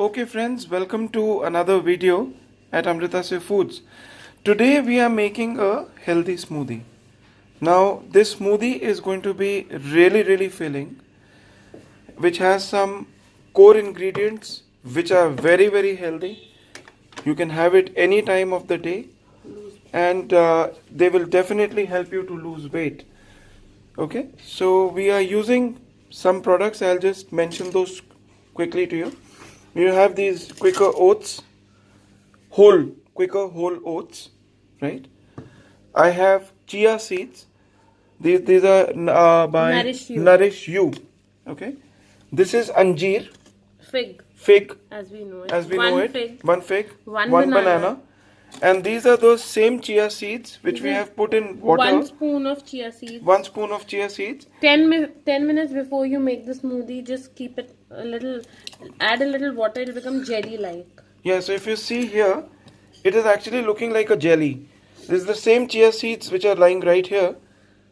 Okay friends, welcome to another video at Amrita Se Foods. Today we are making a healthy smoothie. Now this smoothie is going to be really filling, which has some core ingredients which are very healthy. You can have it any time of the day and they will definitely help you to lose weight. Okay, so we are using some products. I'll just mention those quickly to you. You have these Quaker Oats, Quaker whole oats, right? I have chia seeds. These are by Nourish You. Okay, this is Anjeer, fig, as we know it. One fig, one banana. And these are those same chia seeds which we have put in water. 1 spoon of chia seeds. 1 spoon of chia seeds. 10 minutes before you make the smoothie, just keep it a little, add a little water, it will become jelly-like. Yeah, so if you see here, it is actually looking like a jelly. This is the same chia seeds which are lying right here.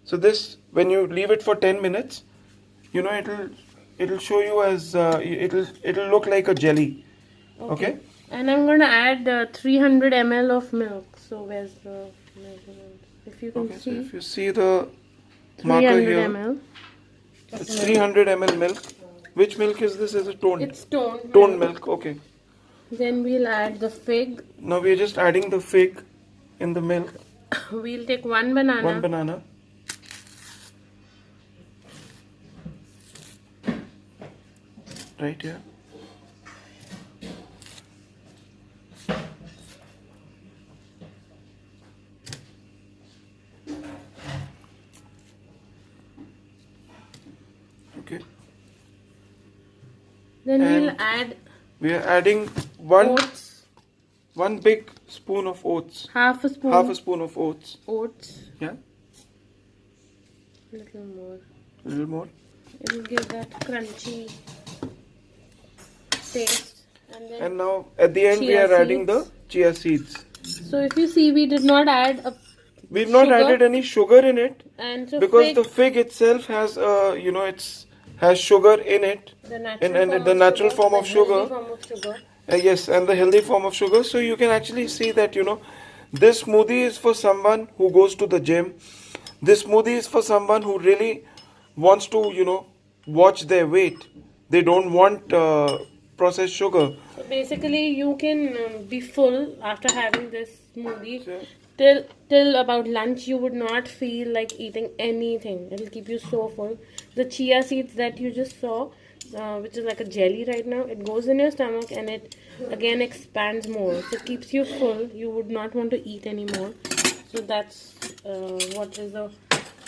So this, when you leave it for 10 minutes, you know, it'll show you as, it'll look like a jelly. Okay? And I'm going to add 300 ml of milk. So where's the measurement? If you can see. So if you see the marker here, ml. It's 300 ml milk. Which milk is this? Is it toned? It's toned. Toned milk, okay. Then we'll add the fig. Now we're just adding the fig in the milk. We'll take 1 banana. 1 banana. Right here. Okay. Then we are adding one big spoon of oats. Half a spoon of oats. Yeah. A little more. It will give that crunchy taste. And now at the end we are adding the chia seeds. So if you see, we did not add We've not added any sugar in it, and so because the fig itself has has sugar in it, the natural form of sugar. Yes, and the healthy form of sugar. So you can actually see that, this smoothie is for someone who goes to the gym. This smoothie is for someone who really wants to, watch their weight. They don't want processed sugar. So basically, you can be full after having this smoothie. Till about lunch, you would not feel like eating anything. It will keep you so full. The chia seeds that you just saw, which is like a jelly right now, it goes in your stomach and it again expands more. So it keeps you full. You would not want to eat anymore. So that's what is a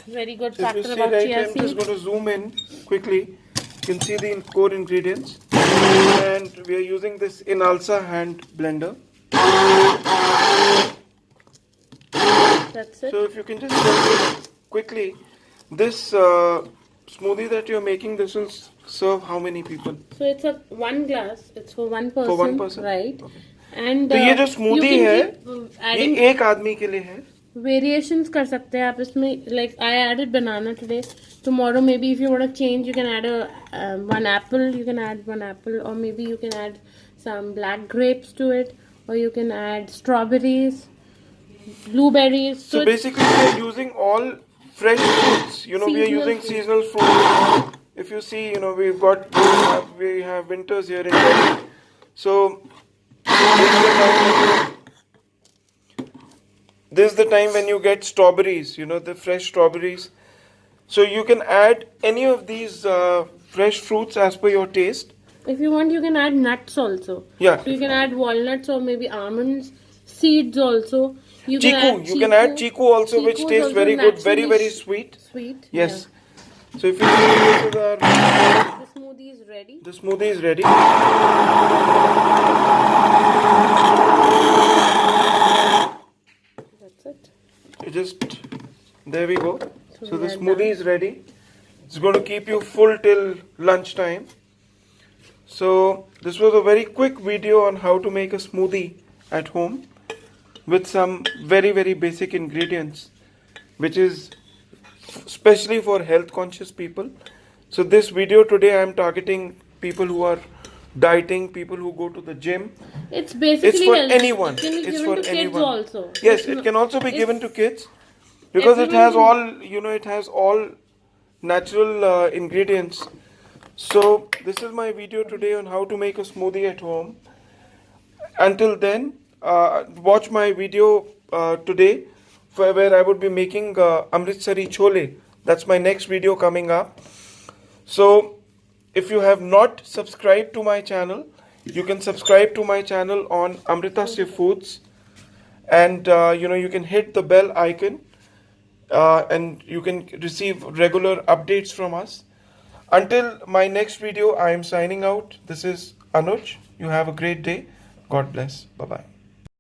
very good factor about chia seeds. I'm just going to zoom in quickly. You can see the core ingredients. And we are using this Inalsa hand blender. That's it. So if you can just tell me quickly, this smoothie that you're making, this will serve how many people? So it's one glass. It's for one person. For one person, right? Okay. And तो ये जो smoothie है, ये एक आदमी के लिए है. Variations कर सकते हैं आप इसमें. Like I added banana today. Tomorrow maybe if you want to change, you can add one apple. You can add 1 apple, or maybe you can add some black grapes to it, or you can add strawberries, blueberries. So basically we are using all fresh fruits. We are using seasonal fruits. If you see, we have winters here in Delhi. So this is the time when you get strawberries, the fresh strawberries. So you can add any of these fresh fruits as per your taste. If you want, you can add nuts also. Yeah. So you can add walnuts or maybe almonds, seeds also. You can add chiku also, which tastes very good, very sweet. Sweet. Yes. Yeah. So if you see, the smoothie is ready. The smoothie is ready. That's it. There we go. So the smoothie is ready. It's going to keep you full till lunchtime. So this was a very quick video on how to make a smoothie at home with some very basic ingredients, which is especially for health conscious people. So this video today I am targeting people who are dieting, people who go to the gym. It's basically It's for healthy. anyone. It can be It's given for to kids anyone. also. Yes, It's it not- can also be it's- given to kids because it everyone has can- all, it has all natural ingredients. So this is my video today on how to make a smoothie at home. Until then, watch my video today where I would be making Amritsari chole. That's my next video coming up. So if you have not subscribed to my channel, you can subscribe to my channel on Amritasya Foods, and you can hit the bell icon, and you can receive regular updates from us. Until my next video, I am signing out. This is Anuj. You have a great day. God bless. Bye bye.